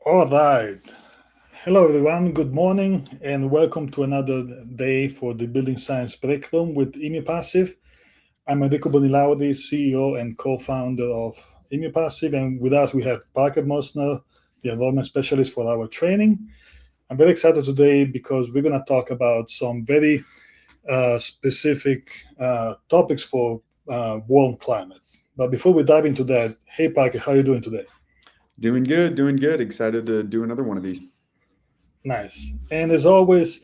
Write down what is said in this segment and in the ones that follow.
All right. Hello, everyone. Good morning, and welcome to another day for the Building Science Breakroom with Passive. I'm Enrico Bonilaudi, CEO and co-founder of Passive, and with us we have Parker Mosner, the enrollment specialist for our training. I'm very excited today because we're going to talk about some very specific topics for warm climates. But before we dive into that, hey Parker, how are you doing today? Doing good, doing good. Excited to do another one of these. Nice. And as always,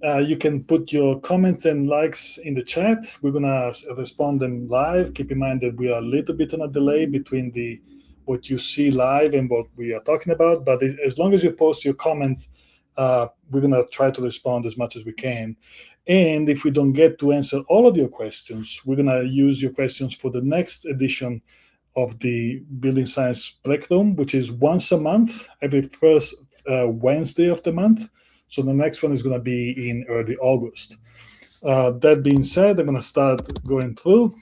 you can put your comments and likes in the chat. We're gonna respond them live. Keep in mind that we are a little bit on a delay between the what you see live and what we are talking about. But as long as you post your comments, we're gonna try to respond as much as we can. And if we don't get to answer all of your questions, we're gonna use your questions for the next edition of the Building Science Breakroom, which is once a month, every first Wednesday of the month. So the next one is going to be in early August. That being said, I'm going to start going through.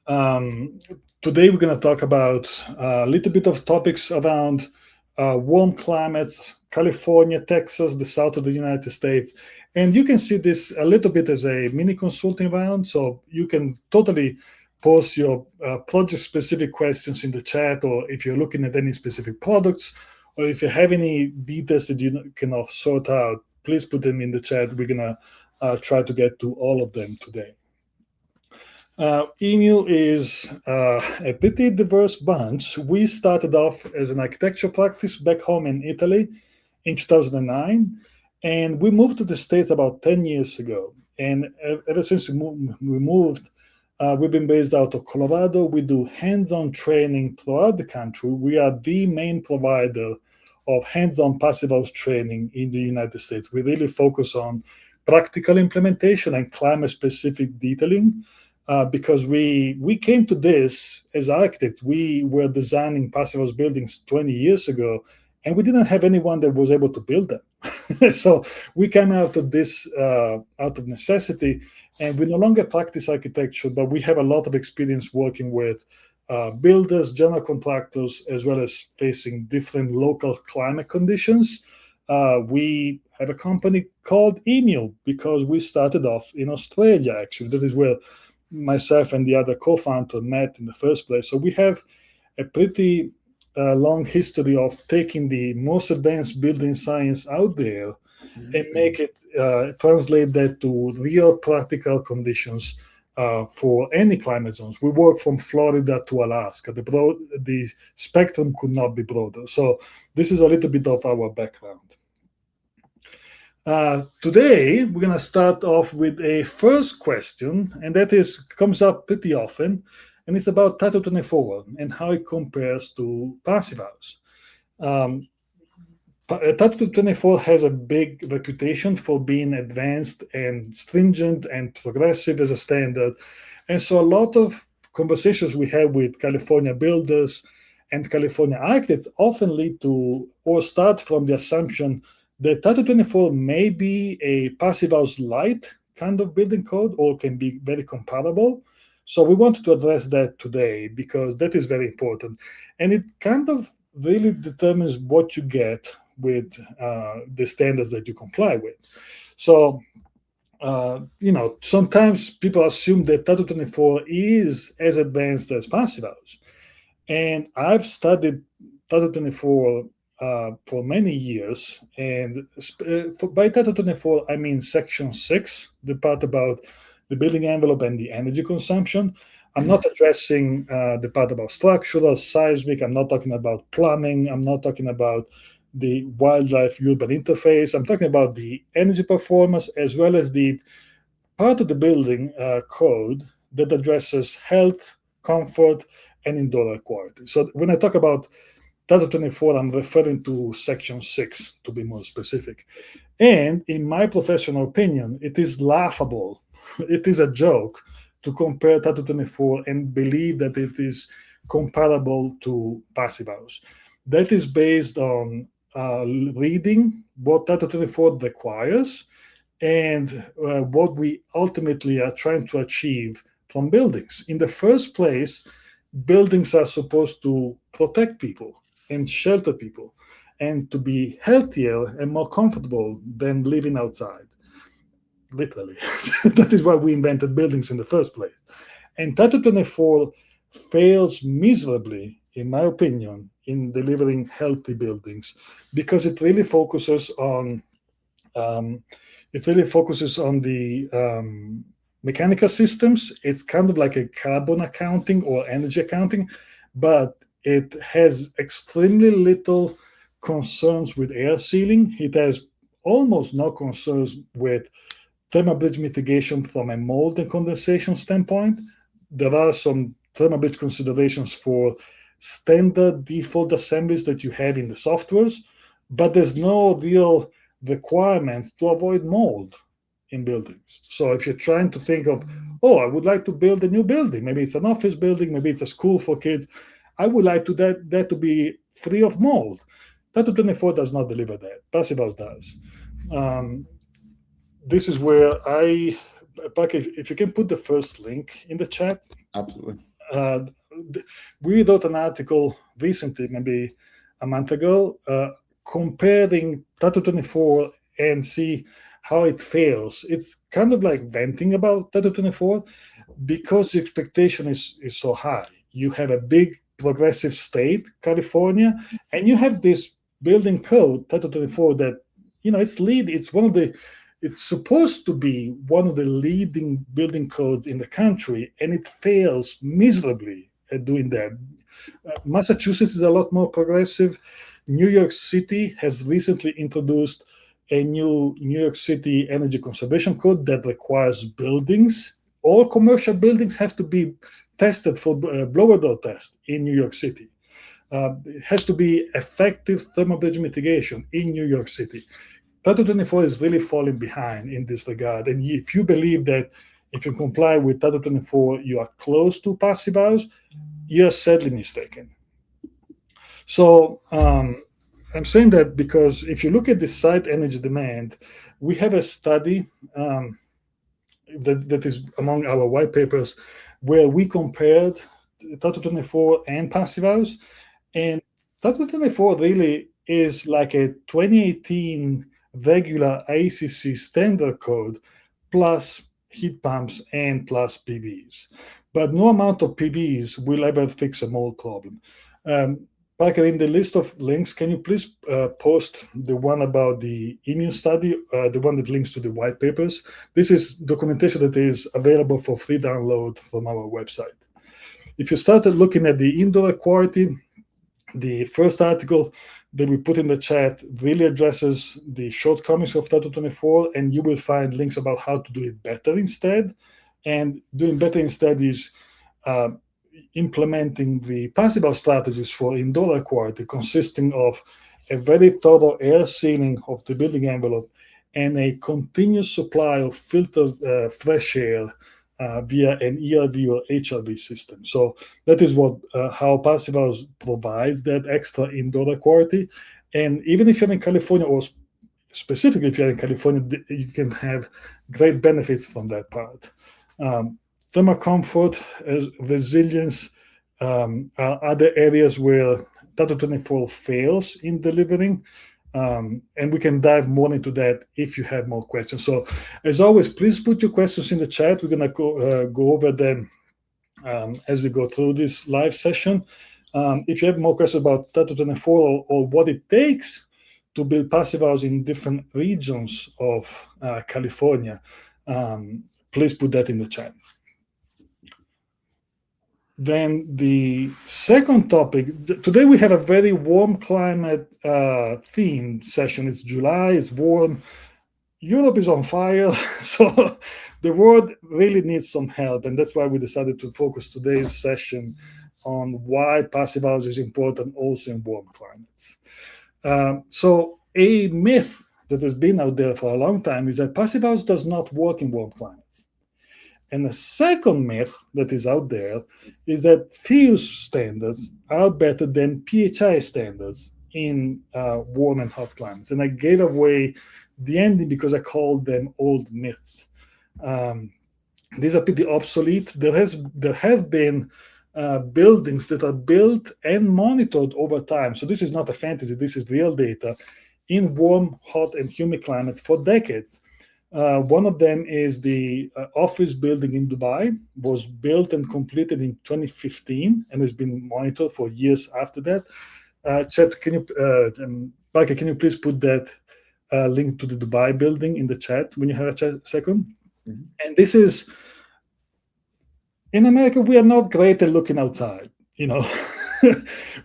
Today, we're going to talk about a little bit of topics around warm climates, California, Texas, the south of the United States. And you can see this a little bit as a mini consulting round. So you can totally post your project-specific questions in the chat, or if you're looking at any specific products, or if you have any details that you cannot sort out, please put them in the chat. We're going to try to get to all of them today. Emu is a pretty diverse bunch. We started off as an architecture practice back home in Italy in 2009, and we moved to the States about 10 years ago. And ever since we moved, we've been based out of Colorado. We do hands-on training throughout the country. We are the main provider of hands-on passive house training in the United States. We really focus on practical implementation and climate-specific detailing because we came to this as architects. We were designing passive house buildings 20 years ago, and we didn't have anyone that was able to build them. So we came out of this out of necessity, and we no longer practice architecture, but we have a lot of experience working with builders, general contractors, as well as facing different local climate conditions. We have a company called Emu because we started off in Australia, actually. That is where myself and the other co-founder met in the first place. So we have a pretty long history of taking the most advanced building science out there and make it translate that to real practical conditions for any climate zones. We work from Florida to Alaska. The spectrum could not be broader. So this is a little bit of our background. Today, we're going to start off with a first question, and that comes up pretty often, and it's about Title 24 and how it compares to Passive House. Title 24 has a big reputation for being advanced and stringent and progressive as a standard. And so a lot of conversations we have with California builders and California architects often lead to or start from the assumption that Title 24 may be a passive house light kind of building code or can be very comparable. So we wanted to address that today because that is very important. And it kind of really determines what you get with the standards that you comply with. So, sometimes people assume that Title 24 is as advanced as Passive House. And I've studied Title 24 for many years. And by Title 24, I mean Section 6, the part about the building envelope and the energy consumption. I'm not addressing the part about structural, seismic. I'm not talking about plumbing. I'm not talking about the wildlife-urban interface. I'm talking about the energy performance as well as the part of the building code that addresses health, comfort, and indoor air quality. So when I talk about Title 24, I'm referring to Section 6, to be more specific. And in my professional opinion, it is laughable. It is a joke to compare Title 24 and believe that it is comparable to Passive House. That is based on reading what Title 24 requires and what we ultimately are trying to achieve from buildings. In the first place, buildings are supposed to protect people and shelter people. and to be healthier and more comfortable than living outside. Literally. That is why we invented buildings in the first place. And Tattoo 24 fails miserably, in my opinion, in delivering healthy buildings because it really focuses on the mechanical systems. It's kind of like a carbon accounting or energy accounting, but it has extremely little concerns with air sealing. It has almost no concerns with thermal bridge mitigation from a mold and condensation standpoint. There are some thermal bridge considerations for standard default assemblies that you have in the softwares, but there's no real requirements to avoid mold in buildings. So if you're trying to think of, I would like to build a new building, maybe it's an office building, maybe it's a school for kids, I would like that to be free of mold. Tattoo 24 does not deliver that. Passive House does. This is where Buck, if you can put the first link in the chat. Absolutely. We wrote an article recently, maybe a month ago, comparing Tattoo 24 and see how it fails. It's kind of like venting about Tattoo 24 because the expectation is so high. You have a big progressive state, California, and you have this building code, Tattoo 24, that it's supposed to be one of the leading building codes in the country, and it fails miserably at doing that. Massachusetts is a lot more progressive. New York City has recently introduced a new New York City energy conservation code that requires buildings. All commercial buildings have to be tested for blower door test in New York City. It has to be effective thermal bridge mitigation in New York City. Tattoo 24 is really falling behind in this regard. And if you believe that if you comply with Tattoo 24, you are close to Passive House, you're sadly mistaken. So I'm saying that because if you look at the site energy demand, we have a study that is among our white papers where we compared Tattoo 24 and Passive House. And Tattoo 24 really is like a 2018 regular IECC standard code plus heat pumps and plus PVs. But no amount of PVs will ever fix a mold problem. Parker, in the list of links, can you please post the one about the immune study, the one that links to the white papers? This is documentation that is available for free download from our website. If you started looking at the indoor air quality, the first article that we put in the chat really addresses the shortcomings of Tattoo 24, and you will find links about how to do it better instead. And doing better instead is implementing the Passive House strategies for indoor air quality, consisting of a very thorough air sealing of the building envelope and a continuous supply of filtered fresh air via an ERV or HRV system. So that is how Passive House provides that extra indoor air quality. And even if you're in California, or specifically if you're in California, you can have great benefits from that part. Thermal comfort, resilience are other areas where Tattoo 24 fails in delivering. And we can dive more into that if you have more questions. So as always, please put your questions in the chat. We're going to go over them as we go through this live session. If you have more questions about Tattoo 24 or what it takes to build Passive House in different regions of California, please put that in the chat. Then the second topic, today we have a very warm climate theme session. It's July, it's warm. Europe is on fire, so the world really needs some help. And that's why we decided to focus today's session on why Passive House is important also in warm climates. So a myth that has been out there for a long time is that Passive House does not work in warm climates. And the second myth that is out there is that Phius standards are better than PHI standards in warm and hot climates. And I gave away the ending because I called them old myths. These are pretty obsolete. There have been buildings that are built and monitored over time. So this is not a fantasy, this is real data in warm, hot, and humid climates for decades. One of them is the office building in Dubai, was built and completed in 2015 and has been monitored for years after that. Chet, Parker, can you please put that link to the Dubai building in the chat when you have a second? Mm-hmm. And this is, in America, we are not great at looking outside,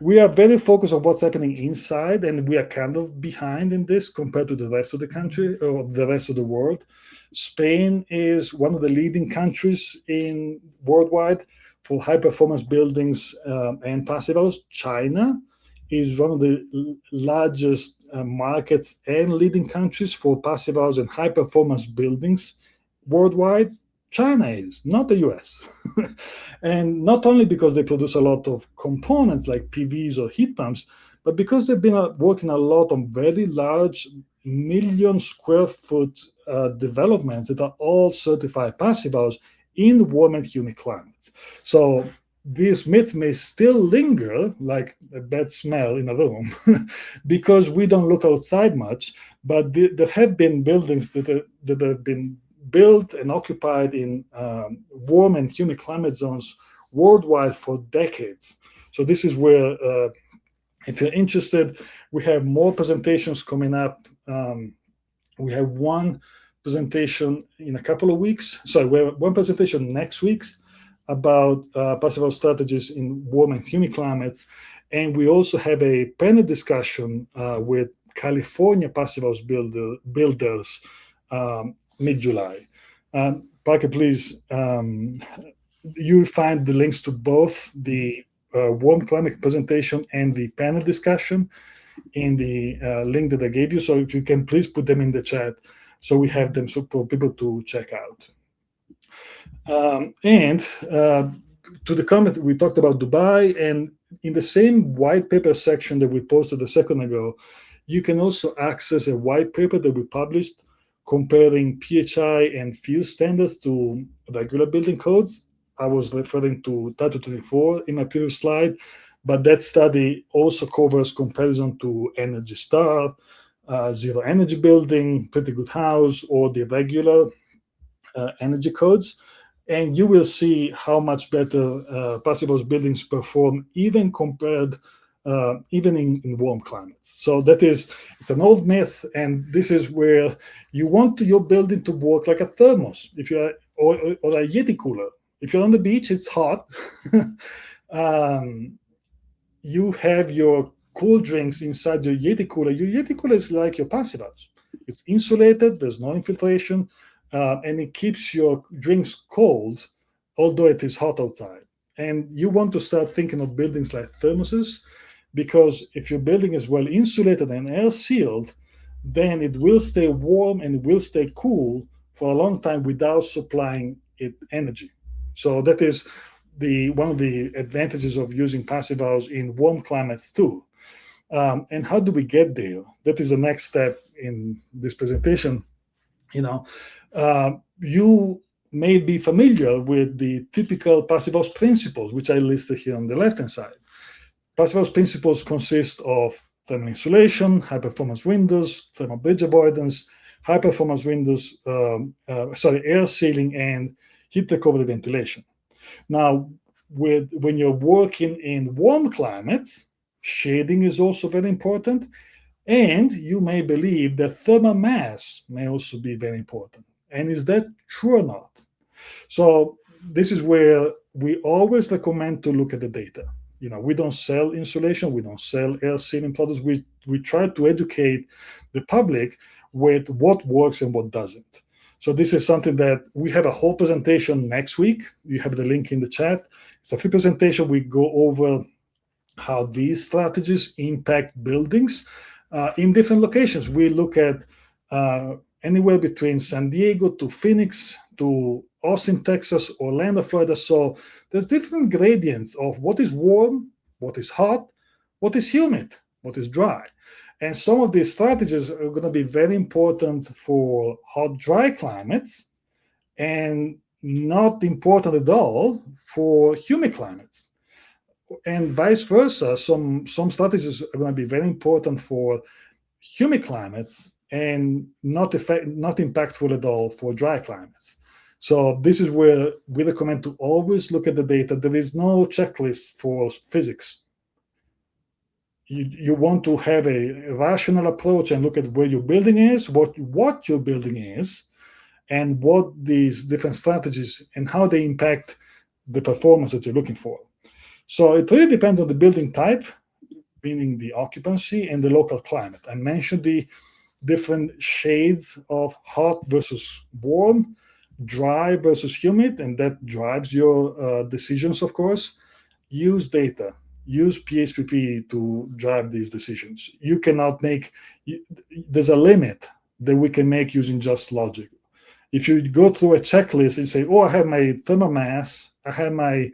We are very focused on what's happening inside, and we are kind of behind in this compared to the rest of the country or the rest of the world. Spain is one of the leading countries in worldwide for high performance buildings and passive house. China is one of the largest markets and leading countries for passive house and high performance buildings worldwide. China is, not the US. And not only because they produce a lot of components like PVs or heat pumps, but because they've been working a lot on very large million square foot developments that are all certified passive house in warm and humid climates. So this myth may still linger like a bad smell in a room because we don't look outside much, but there have been buildings that have been built and occupied in warm and humid climate zones worldwide for decades. So this is where, if you're interested, we have more presentations coming up. We have one presentation in a couple of weeks. Sorry, we have one presentation next week about passive house strategies in warm and humid climates. And we also have a panel discussion with California passive house builders mid-July. Parker, please, you'll find the links to both the warm climate presentation and the panel discussion in the link that I gave you. So if you can please put them in the chat so we have them for people to check out. And to the comment, we talked about Dubai, and in the same white paper section that we posted a second ago, you can also access a white paper that we published comparing PHI and Phius standards to regular building codes. I was referring to Title 24 in my previous slide, but that study also covers comparison to Energy Star, Zero Energy Building, Pretty Good House, or the regular energy codes. And you will see how much better passive house buildings perform even compared even in warm climates. So it's an old myth, and this is where you want your building to work like a thermos, if you are, or a Yeti cooler. If you're on the beach, it's hot. You have your cool drinks inside your Yeti cooler. Your Yeti cooler is like your passive house. It's insulated, there's no infiltration, and it keeps your drinks cold, although it is hot outside. And you want to start thinking of buildings like thermoses, because if your building is well insulated and air sealed, then it will stay warm and it will stay cool for a long time without supplying it energy. So that is one of the advantages of using passive house in warm climates too. And how do we get there? That is the next step in this presentation. You may be familiar with the typical passive house principles, which I listed here on the left-hand side. Passive house principles consist of thermal insulation, high-performance windows, thermal bridge avoidance, high-performance windows, air sealing, and heat recovery ventilation. Now, when you're working in warm climates, shading is also very important, and you may believe that thermal mass may also be very important. And is that true or not? So this is where we always recommend to look at the data. We don't sell insulation, we don't sell air sealing products. We try to educate the public with what works and what doesn't. So this is something that we have a whole presentation next week. You have the link in the chat. It's a free presentation. We go over how these strategies impact buildings in different locations. We look at anywhere between San Diego to Phoenix to Austin, Texas, Orlando, Florida. So there's different gradients of what is warm, what is hot, what is humid, what is dry. And some of these strategies are going to be very important for hot, dry climates and not important at all for humid climates. and vice versa. Some strategies are going to be very important for humid climates and not impactful at all for dry climates. So this is where we recommend to always look at the data. There is no checklist for physics. You want to have a rational approach and look at where your building is, what your building is, and what these different strategies and how they impact the performance that you're looking for. So it really depends on the building type, meaning the occupancy, and the local climate. I mentioned the different shades of hot versus warm, dry versus humid, and that drives your decisions, of course. Use data. Use PHPP to drive these decisions. You cannot make, there's a limit that we can make using just logic. If you go through a checklist and say, oh, I have my thermal mass, I have my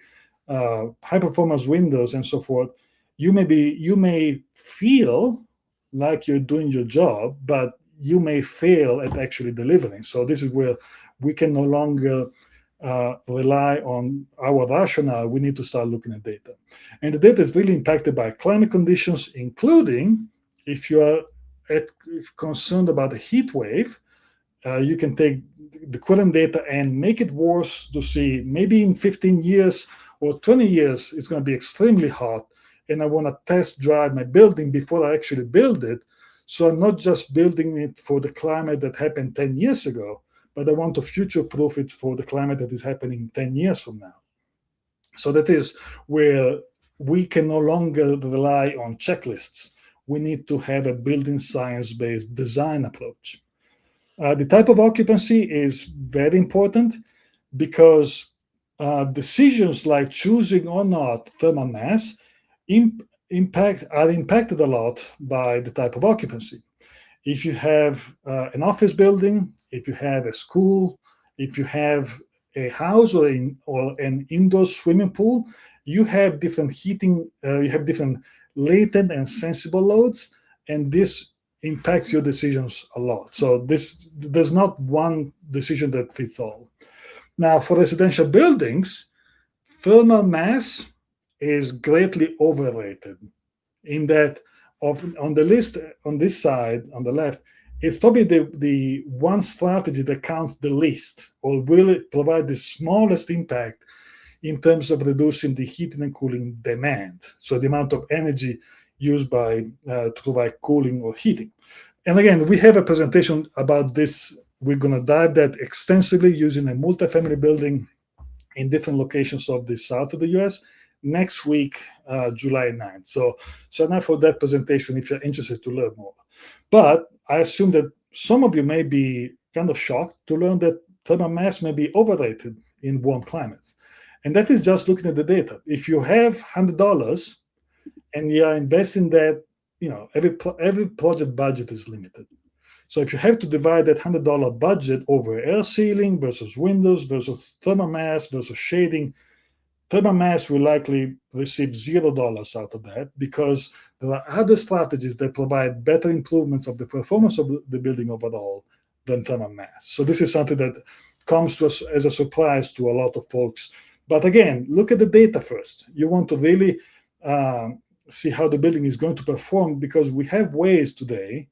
high performance windows and so forth, you may feel like you're doing your job, but you may fail at actually delivering. So this is where we can no longer rely on our rationale. We need to start looking at data. And the data is really impacted by climate conditions, including if you are concerned about a heat wave, you can take the current data and make it worse to see maybe in 15 years or 20 years, it's going to be extremely hot. And I want to test drive my building before I actually build it. So I'm not just building it for the climate that happened 10 years ago, but I want to future-proof it for the climate that is happening 10 years from now. So that is where we can no longer rely on checklists. We need to have a building science-based design approach. The type of occupancy is very important because decisions like choosing or not thermal mass are impacted a lot by the type of occupancy. If you have an office building, if you have a school, if you have a house or an indoor swimming pool, you have different heating, you have different latent and sensible loads, and this impacts your decisions a lot. So there's not one decision that fits all. Now, for residential buildings, thermal mass is greatly overrated in that on the list on this side, on the left, it's probably the one strategy that counts the least or will provide the smallest impact in terms of reducing the heating and cooling demand. So the amount of energy used to provide cooling or heating. And again, we have a presentation about this. We're going to dive that extensively using a multifamily building in different locations of the south of the US next week, July 9th. So sign up for that presentation if you're interested to learn more. But I assume that some of you may be kind of shocked to learn that thermal mass may be overrated in warm climates. And that is just looking at the data. If you have $100 and you are investing that, every project budget is limited. So if you have to divide that $100 budget over air sealing versus windows versus thermal mass versus shading, thermal mass will likely receive $0 out of that because there are other strategies that provide better improvements of the performance of the building overall than thermal mass. So this is something that comes to us as a surprise to a lot of folks. But again, look at the data first. You want to really see how the building is going to perform because we have ways today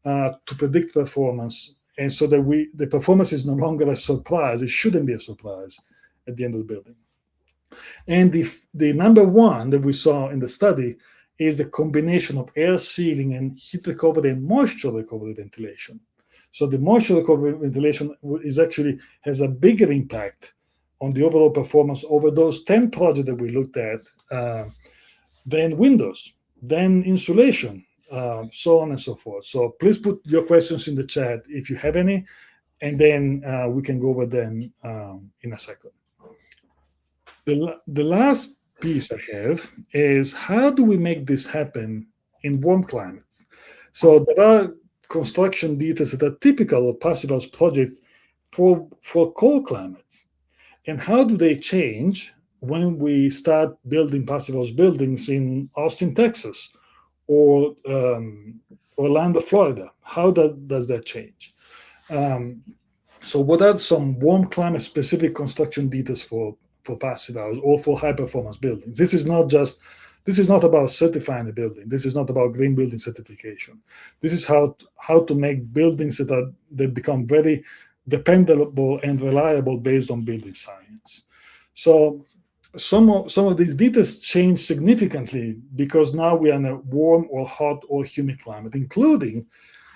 to predict performance, and so that the performance is no longer a surprise. It shouldn't be a surprise at the end of the building. And the number one that we saw in the study is the combination of air sealing and heat recovery and moisture recovery ventilation. So the moisture recovery ventilation has a bigger impact on the overall performance over those 10 projects that we looked at than windows, than insulation, so on and so forth. So please put your questions in the chat if you have any, and then we can go over them in a second. The last piece I have is how do we make this happen in warm climates? So there are construction details that are typical of Passivhaus projects for cold climates. And how do they change when we start building Passivhaus buildings in Austin, Texas, or Orlando, Florida? How does that change? So what are some warm climate specific construction details for for passive house or for high performance buildings. This is not about certifying a building. This is not about green building certification. This is how to make buildings that become very dependable and reliable based on building science. So some of these details change significantly because now we are in a warm or hot or humid climate, including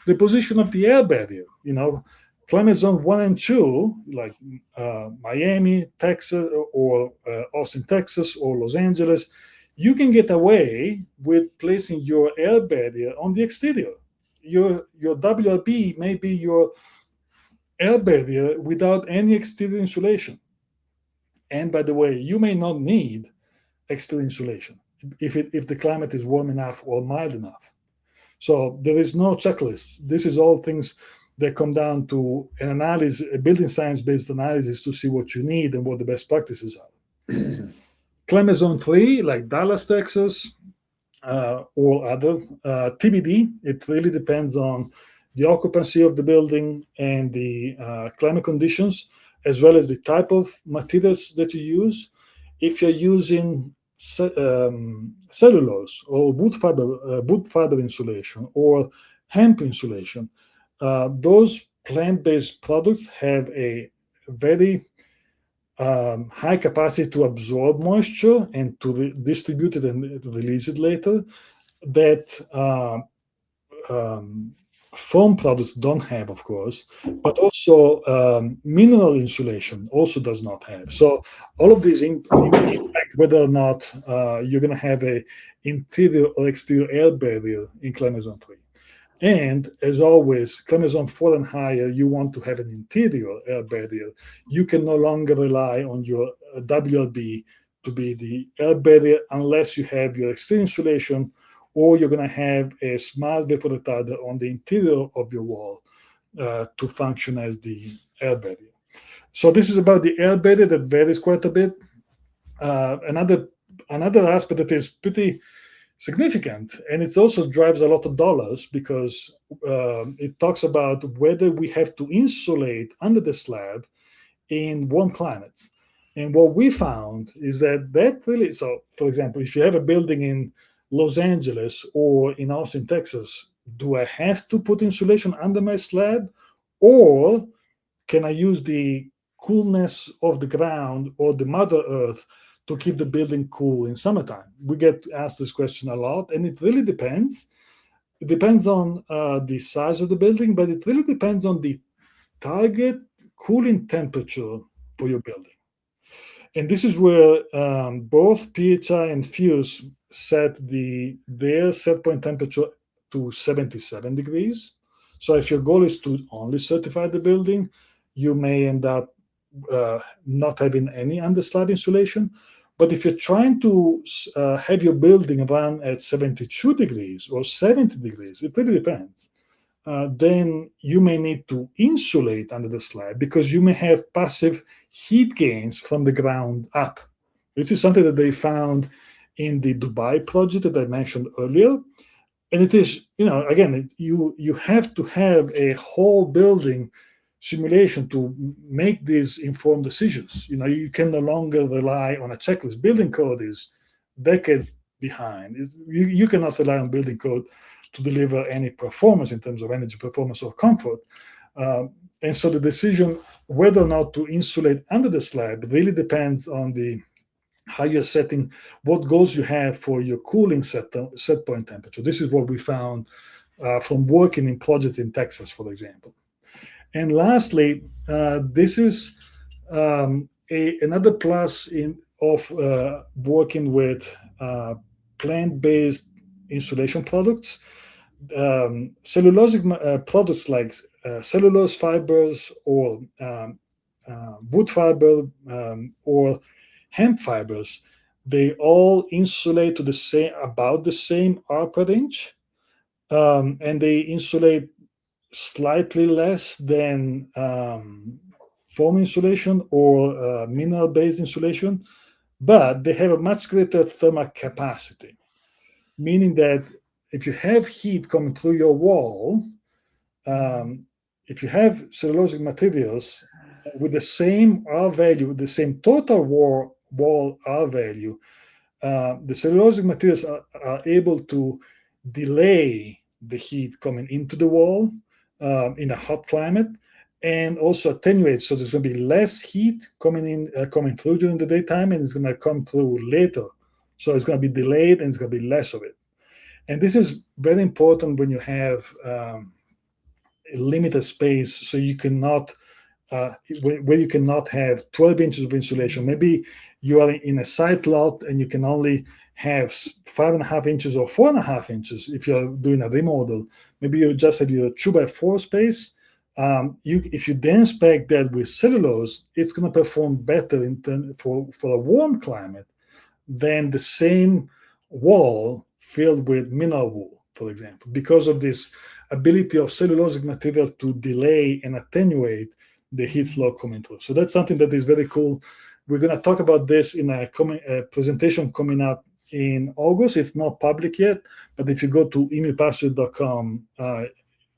the position of the air barrier. Climate zone 1 and 2, like Miami, Texas, or Austin, Texas, or Los Angeles, you can get away with placing your air barrier on the exterior. Your WLB may be your air barrier without any exterior insulation. And by the way, you may not need exterior insulation if the climate is warm enough or mild enough. So there is no checklist. This is all things that come down to an analysis, a building science-based analysis to see what you need and what the best practices are. Climate zone 3, like Dallas, Texas, or other, TBD, it really depends on the occupancy of the building and the climate conditions, as well as the type of materials that you use. If you're using cellulose or wood fiber insulation or hemp insulation, those plant-based products have a very high capacity to absorb moisture and to distribute it and release it later, that foam products don't have, of course, but also mineral insulation also does not have. So all of these impact whether or not you're going to have a interior or exterior air barrier in climate zone 3. And as always, climate zone 4 and higher, you want to have an interior air barrier. You can no longer rely on your WLB to be the air barrier unless you have your exterior insulation, or you're going to have a smart vapor retarder on the interior of your wall to function as the air barrier. So this is about the air barrier that varies quite a bit. Another aspect that is pretty significant, and it also drives a lot of dollars, because it talks about whether we have to insulate under the slab in warm climates. And what we found is that really, so for example, if you have a building in Los Angeles or in Austin, Texas, do I have to put insulation under my slab, or can I use the coolness of the ground or the Mother Earth to keep the building cool in summertime? We get asked this question a lot, and it really depends. It depends on the size of the building, but it really depends on the target cooling temperature for your building. And this is where both PHI and Phius set their set point temperature to 77 degrees. So if your goal is to only certify the building, you may end up not having any under-slab insulation. But if you're trying to have your building run at 72 degrees or 70 degrees, it really depends, then you may need to insulate under the slab, because you may have passive heat gains from the ground up. This is something that they found in the Dubai project that I mentioned earlier. And it is, again, you have to have a whole building simulation to make these informed decisions. You can no longer rely on a checklist. Building code is decades behind. You cannot rely on building code to deliver any performance in terms of energy performance or comfort. And so the decision whether or not to insulate under the slab really depends on how you're setting, what goals you have for your cooling set point temperature. This is what we found from working in projects in Texas, for example. And lastly, this is another plus of working with plant-based insulation products. Cellulosic products like cellulose fibers or wood fiber or hemp fibers, they all insulate to about the same ARPA range, and they insulate slightly less than foam insulation or mineral-based insulation, but they have a much greater thermal capacity, meaning that if you have heat coming through your wall, if you have cellulosic materials with the same R value, with the same total wall R value, the cellulosic materials are able to delay the heat coming into the wall in a hot climate, and also attenuate. So there's going to be less heat coming through during the daytime, and it's going to come through later. So it's going to be delayed, and it's going to be less of it. And this is very important when you have limited space, so you cannot where you cannot have 12 inches of insulation. Maybe you are in a site lot and you can only have 5.5 inches or 4.5 inches if you're doing a remodel. Maybe you just have your 2x4 space. If you then spec that with cellulose, it's going to perform better for a warm climate than the same wall filled with mineral wool, for example, because of this ability of cellulosic material to delay and attenuate the heat flow coming through. So that's something that is very cool. We're going to talk about this in a presentation coming up in August. It's not public yet, but if you go to emilpasture.com,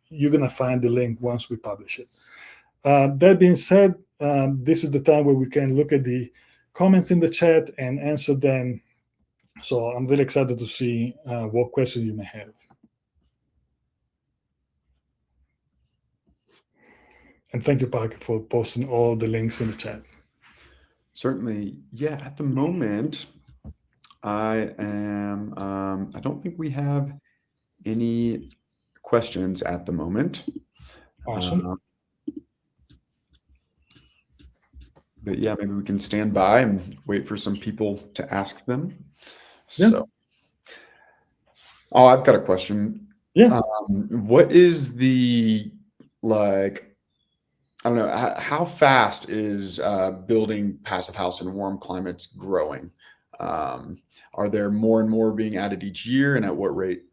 you're going to find the link once we publish it. That being said, this is the time where we can look at the comments in the chat and answer them. So I'm really excited to see what questions you may have. And thank you, Parker, for posting all the links in the chat. Certainly. Yeah, at the moment, I don't think we have any questions at the moment. Awesome. But yeah, maybe we can stand by and wait for some people to ask them. Yeah. So, I've got a question. Yeah. What is the, I don't know, how fast is building passive house in warm climates growing? Are there more and more being added each year, and at what rate?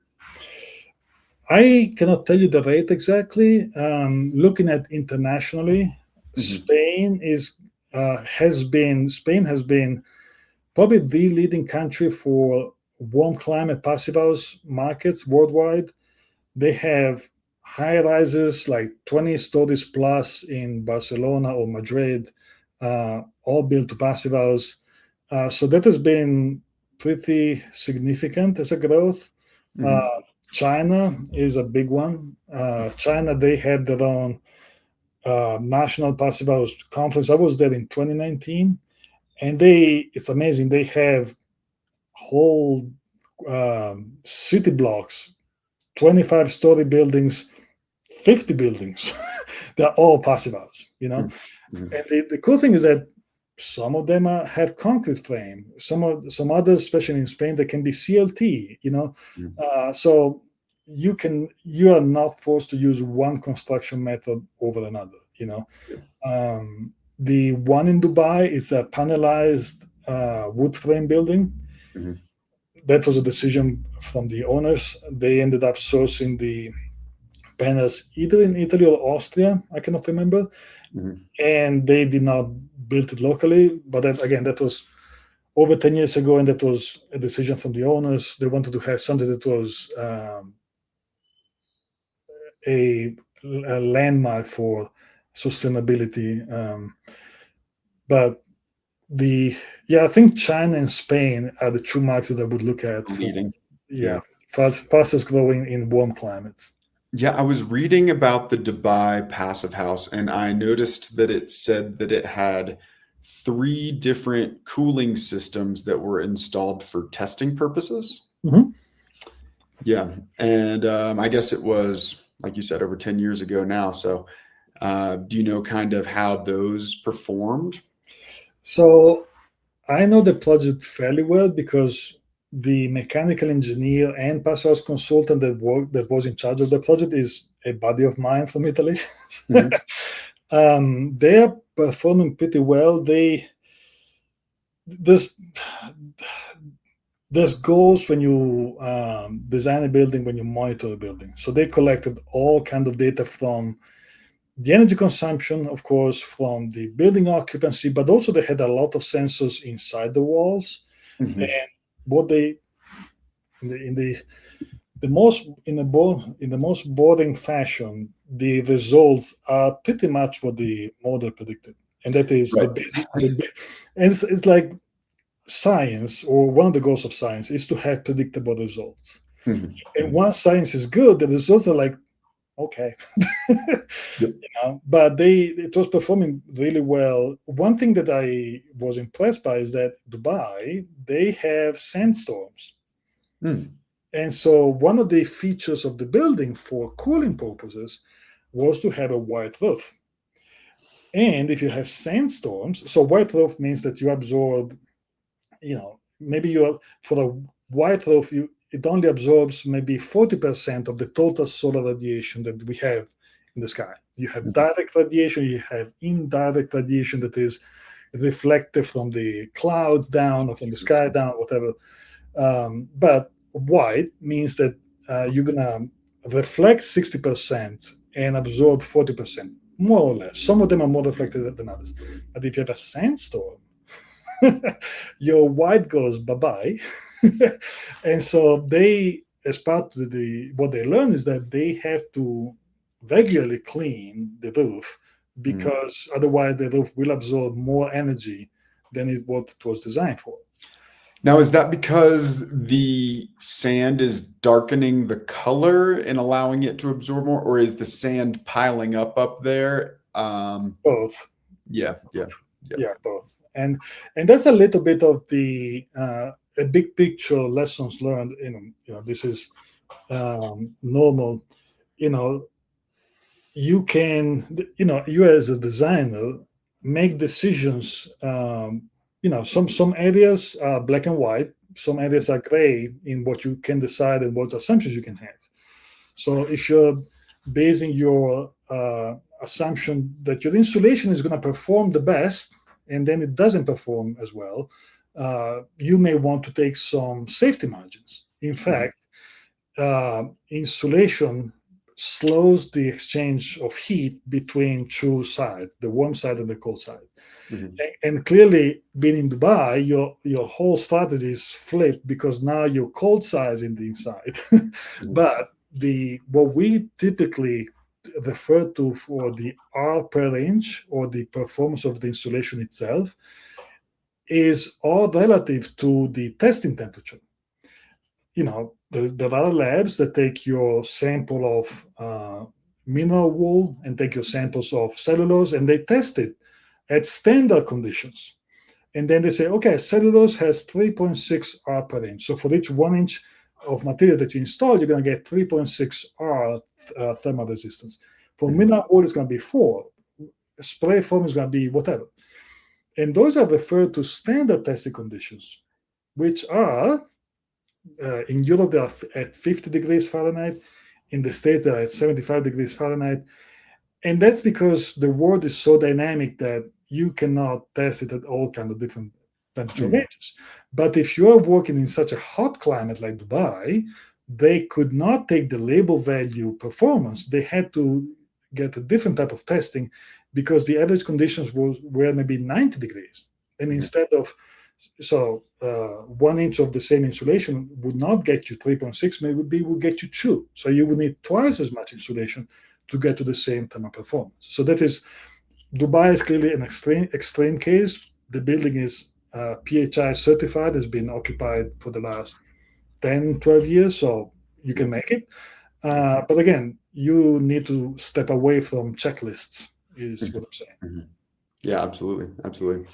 I cannot tell you the rate exactly. Looking at internationally, Spain has been probably the leading country for warm climate passive house markets worldwide. They have high rises like 20 stories plus in Barcelona or Madrid, all built to passive house. So that has been pretty significant as a growth. China is a big one. China, they have their own national passive house conference. I was there in 2019, and it's amazing. They have whole city blocks, 25-story buildings, 50 buildings. They're all passive house, And the cool thing is that some of them have concrete frame. Some others, especially in Spain, they can be CLT. So you are not forced to use one construction method over another. The one in Dubai is a panelized wood frame building. That was a decision from the owners. They ended up sourcing the panels either in Italy or Austria, I cannot remember, and they did not build it locally. But that was over 10 years ago, and that was a decision from the owners. They wanted to have something that was a landmark for sustainability. But I think China and Spain are the two markets that I would look at. Leading. Fastest growing in warm climates. Yeah, I was reading about the Dubai passive house, and I noticed that it said that it had 3 different cooling systems that were installed for testing purposes. Yeah, and I guess it was, like you said, over 10 years ago now. So do you know kind of how those performed? So I know the project fairly well because the mechanical engineer and passive house consultant that was in charge of the project is a buddy of mine from Italy. They're performing pretty well. There's goals when you design a building, when you monitor a building. So they collected all kinds of data from the energy consumption, of course, from the building occupancy, but also they had a lot of sensors inside the walls. And what they in the most boring fashion, the results are pretty much what the model predicted, and that is the basic. And it's like science, or one of the goals of science, is to have predictable results. Mhm. And once science is good, the results are like, okay. Yep. But it was performing really well. One thing that I was impressed by is that Dubai, they have sandstorms. Mm. And so one of the features of the building for cooling purposes was to have a white roof. And if you have sandstorms, so white roof means that you absorb, maybe for a white roof, it only absorbs maybe 40% of the total solar radiation that we have in the sky. You have direct radiation, you have indirect radiation that is reflected from the clouds down or from the sky down, whatever. But white means that you're going to reflect 60% and absorb 40%, more or less. Some of them are more reflected than others. But if you have a sandstorm, your white goes bye-bye. And so they, as part of what they learn is that they have to regularly clean the roof, because otherwise the roof will absorb more energy than what it was designed for. Now, is that because the sand is darkening the color and allowing it to absorb more, or is the sand piling up there? Both. Yeah. Yeah, both. And that's a little bit of the a big picture lessons learned. This is normal. You can, you as a designer make decisions. Some areas are black and white, some areas are gray in what you can decide and what assumptions you can have. So if you're basing your assumption that your insulation is going to perform the best, and then it doesn't perform as well, you may want to take some safety margins. In fact, insulation slows the exchange of heat between two sides, the warm side and the cold side. And clearly, being in Dubai, your whole strategy is flipped, because now your cold side is in the inside. But what we typically refer to for the R per inch, or the performance of the insulation itself, is all relative to the testing temperature. There are labs that take your sample of mineral wool and take your samples of cellulose, and they test it at standard conditions. And then they say, okay, cellulose has 3.6 R per inch. So for each 1 inch of material that you install, you're going to get 3.6 R thermal resistance. For mineral wool, it's going to be 4. Spray foam is going to be whatever. And those are referred to standard testing conditions, which are, in Europe, they are at 50 degrees Fahrenheit. In the States, they are at 75 degrees Fahrenheit. And that's because the world is so dynamic that you cannot test it at all kinds of different temperature ranges. But if you are working in such a hot climate like Dubai, they could not take the label value performance. They had to get a different type of testing, because the average conditions were maybe 90 degrees. And instead of, 1 inch of the same insulation would not get you 3.6, maybe would get you 2. So you would need twice as much insulation to get to the same thermal performance. So Dubai is clearly an extreme case. The building is PHI certified, has been occupied for the last 10, 12 years, so you can make it. But again, you need to step away from checklists, is what I'm saying. Yeah, absolutely.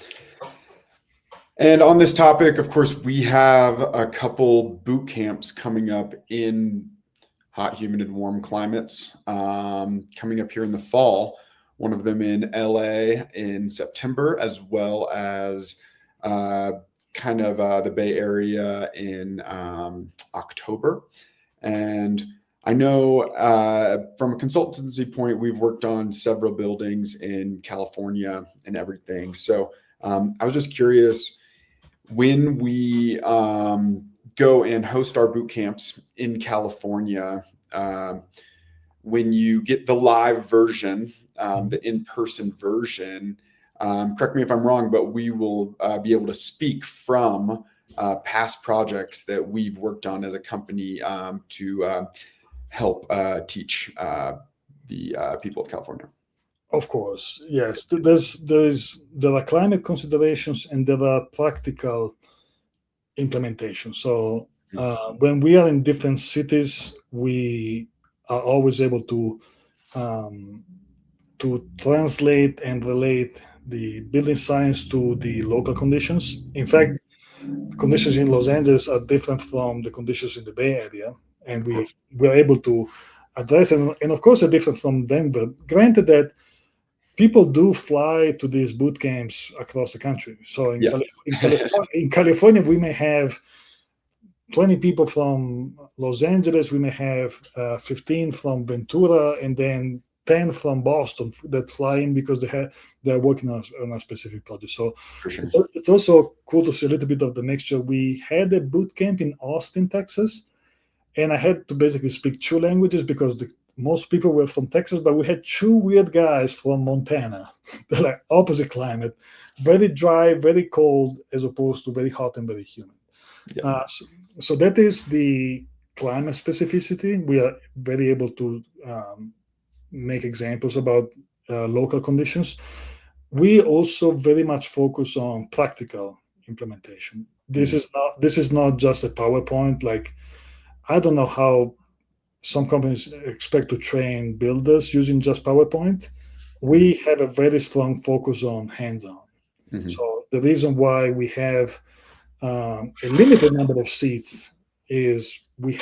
And on this topic, of course, we have a couple boot camps coming up in hot, humid, and warm climates coming up here in the fall. One of them in LA in September, as well as the Bay Area in October. And I know from a consultancy point, we've worked on several buildings in California and everything. So I was just curious, when we go and host our boot camps in California, when you get the live version, the in-person version, correct me if I'm wrong, but we will be able to speak from past projects that we've worked on as a company to help teach the people of California. Of course, yes. There are climate considerations, and there are practical implementation. So when we are in different cities, we are always able to translate and relate the building science to the local conditions. In fact, conditions in Los Angeles are different from the conditions in the Bay Area, and Of course. we're able to address them. And of course, they're different from Denver. Granted that people do fly to these boot camps across the country. So Yeah. In California, we may have 20 people from Los Angeles, we may have 15 from Ventura, and then 10 from Boston that fly in because they're working on a specific project. So For sure. it's also cool to see a little bit of the mixture. We had a boot camp in Austin, Texas, and I had to basically speak two languages because most people were from Texas, but we had two weird guys from Montana. They're like opposite climate, very dry, very cold, as opposed to very hot and very humid. Yeah. So that is the climate specificity. We are very able to make examples about local conditions. We also very much focus on practical implementation. This is not just a PowerPoint. Like, I don't know how some companies expect to train builders using just PowerPoint. We have a very strong focus on hands-on. So the reason why we have a limited number of seats is we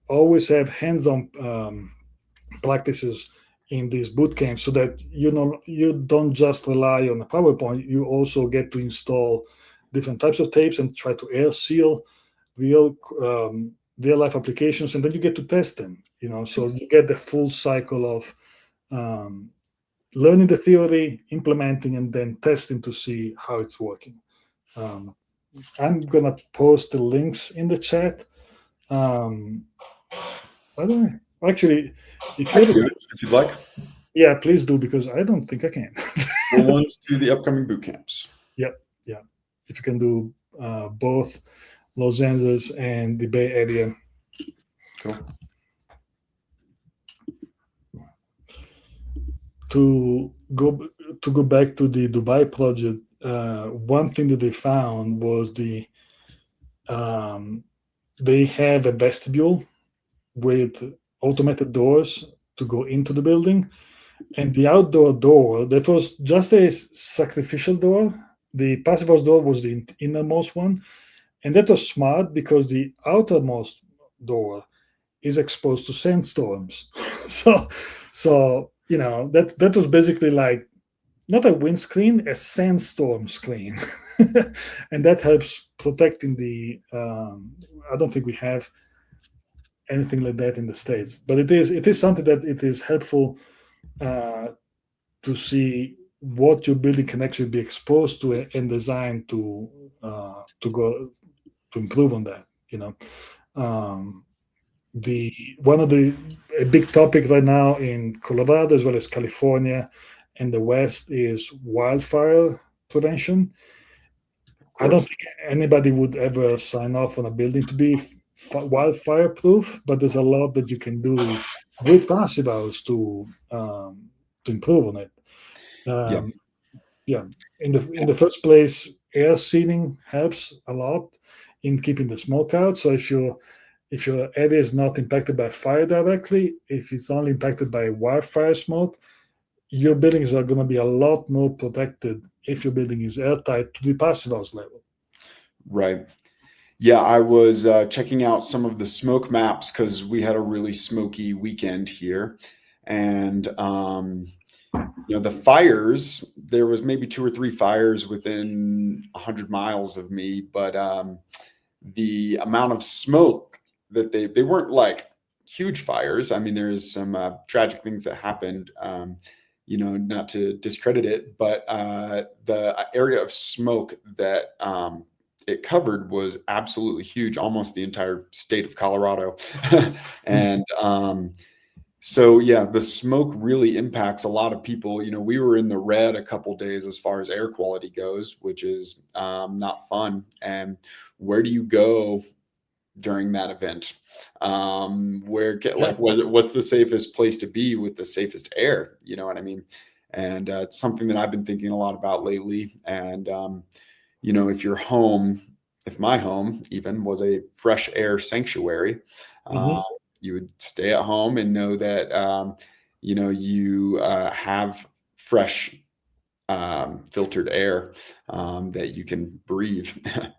always have hands-on practices in these boot camps, so that you don't just rely on a PowerPoint. You also get to install different types of tapes and try to air seal real life applications, and then you get to test them. So you get the full cycle of learning the theory, implementing, and then testing to see how it's working. I'm gonna post the links in the chat. I don't know. Actually, if you'd like. Yeah, please do, because I don't think I can. The ones to the upcoming boot camps. Yep. If you can do both Los Angeles and the Bay Area. Cool. To go back to the Dubai project, one thing that they found was they have a vestibule with automated doors to go into the building, and the outdoor door that was just a sacrificial door. The passive door was the innermost one, and that was smart because the outermost door is exposed to sandstorms. so that was basically like not a windscreen, a sandstorm screen. And that helps protecting the I don't think we have anything like that in the States, but it is something that it is helpful to see what your building can actually be exposed to and designed to go to improve on that. A big topic right now in Colorado as well as California and the West is wildfire prevention. I don't think anybody would ever sign off on a building to be wildfire proof, but there's a lot that you can do with passive house to improve on it. In the first place, air sealing helps a lot in keeping the smoke out. So if your area is not impacted by fire directly, if it's only impacted by wildfire smoke, your buildings are going to be a lot more protected if your building is airtight to the passive house level. Right. Yeah, I was checking out some of the smoke maps because we had a really smoky weekend here, and the fires. There was maybe 2 or 3 fires within 100 miles of me, but the amount of smoke that they weren't like huge fires. I mean, there's some tragic things that happened. Not to discredit it, but the area of smoke that it covered was absolutely huge, almost the entire state of Colorado. And so, yeah, the smoke really impacts a lot of people. We were in the red a couple days as far as air quality goes, which is not fun. And where do you go during that event? What's the safest place to be with the safest air? You know what I mean? And it's something that I've been thinking a lot about lately. And if you're home, if my home even was a fresh air sanctuary, you would stay at home and know that you have fresh filtered air that you can breathe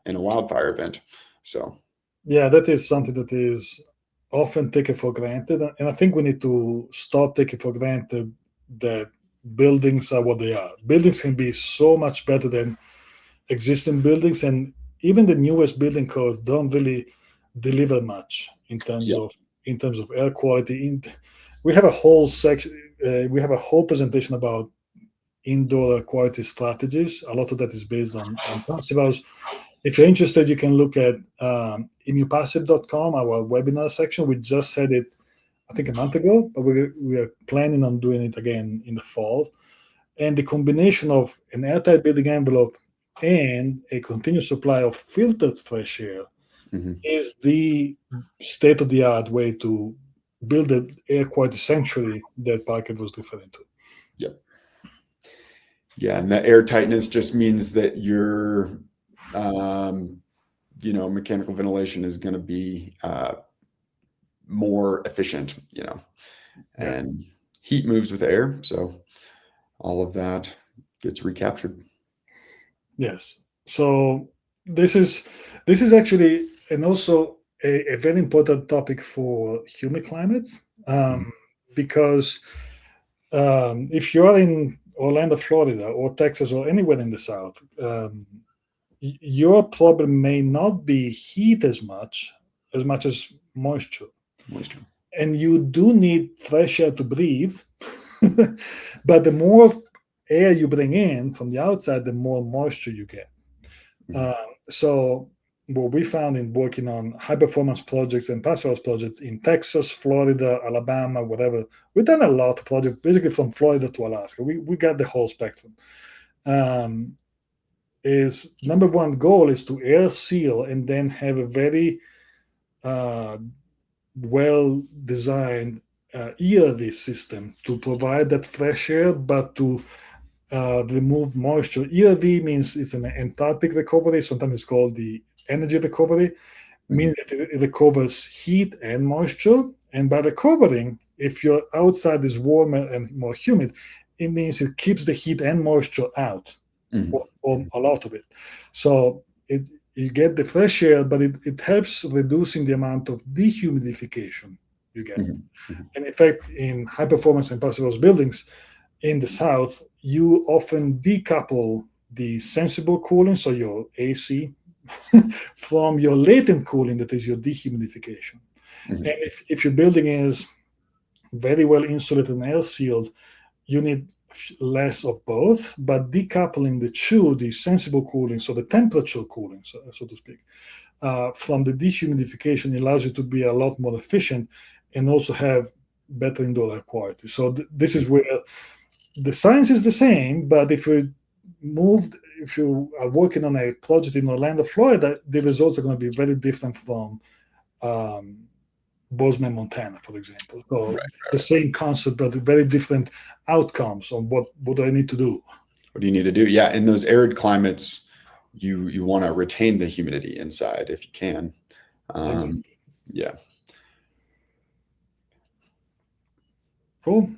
in a wildfire event. So yeah, that is something that is often taken for granted, and I think we need to stop taking for granted that buildings are what they are. Buildings can be so much better than existing buildings, and even the newest building codes don't really deliver much yeah. in terms of air quality. We have a whole section. We have a whole presentation about indoor air quality strategies. A lot of that is based on passive house. If you're interested, you can look at immupassive.com, our webinar section. We just had it, I think, a month ago, but we are planning on doing it again in the fall. And the combination of an airtight building envelope and a continuous supply of filtered fresh air is the state-of-the-art way to build the air quality sanctuary that Parker was referring to. Yep. Yeah, and the air tightness just means that your mechanical ventilation is going to be more efficient, and heat moves with air. So all of that gets recaptured. Yes. So this is actually, and also a very important topic for humid climates, because if you are in Orlando, Florida, or Texas, or anywhere in the South, your problem may not be heat as much as moisture. And you do need fresh air to breathe, but the more air you bring in from the outside, the more moisture you get. So what we found in working on high performance projects and passive house projects in Texas, Florida, Alabama, whatever, we've done a lot of projects, basically from Florida to Alaska. We got the whole spectrum. Is number one goal is to air seal and then have a very well designed ERV system to provide that fresh air, but to remove moisture. ERV means it's an enthalpic recovery. Sometimes it's called the energy recovery, meaning that it recovers heat and moisture. And by recovering, if your outside is warmer and more humid, it means it keeps the heat and moisture out, or a lot of it. So you get the fresh air, but it helps reducing the amount of dehumidification you get. And in fact, in high performance and passive house buildings in the South, you often decouple the sensible cooling, so your AC, from your latent cooling, that is your dehumidification. And if your building is very well insulated and air sealed, you need less of both, but decoupling the two, the sensible cooling, so the temperature cooling, so to speak, from the dehumidification, allows you to be a lot more efficient and also have better indoor air quality. So this is where the science is the same, but if you are working on a project in Orlando, Florida, the results are going to be very different from Bozeman, Montana, for example. So it's the same concept, but very different outcomes on what do I need to do. What do you need to do? Yeah, in those arid climates, you want to retain the humidity inside if you can. Exactly. Yeah. Cool.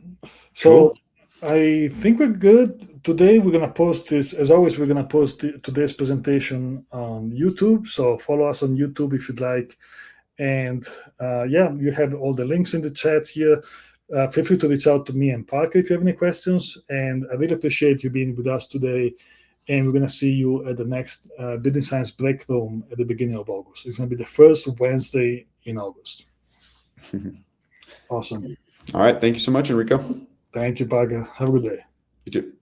So I think we're good. Today we're going to post this, as always, we're going to post today's presentation on YouTube. So follow us on YouTube if you'd like. And you have all the links in the chat here. Feel free to reach out to me and Parker if you have any questions. And I really appreciate you being with us today. And we're going to see you at the next Building Science Breakroom at the beginning of August. It's going to be the first Wednesday in August. Awesome. All right. Thank you so much, Enrico. Thank you, Parker. Have a good day. You too.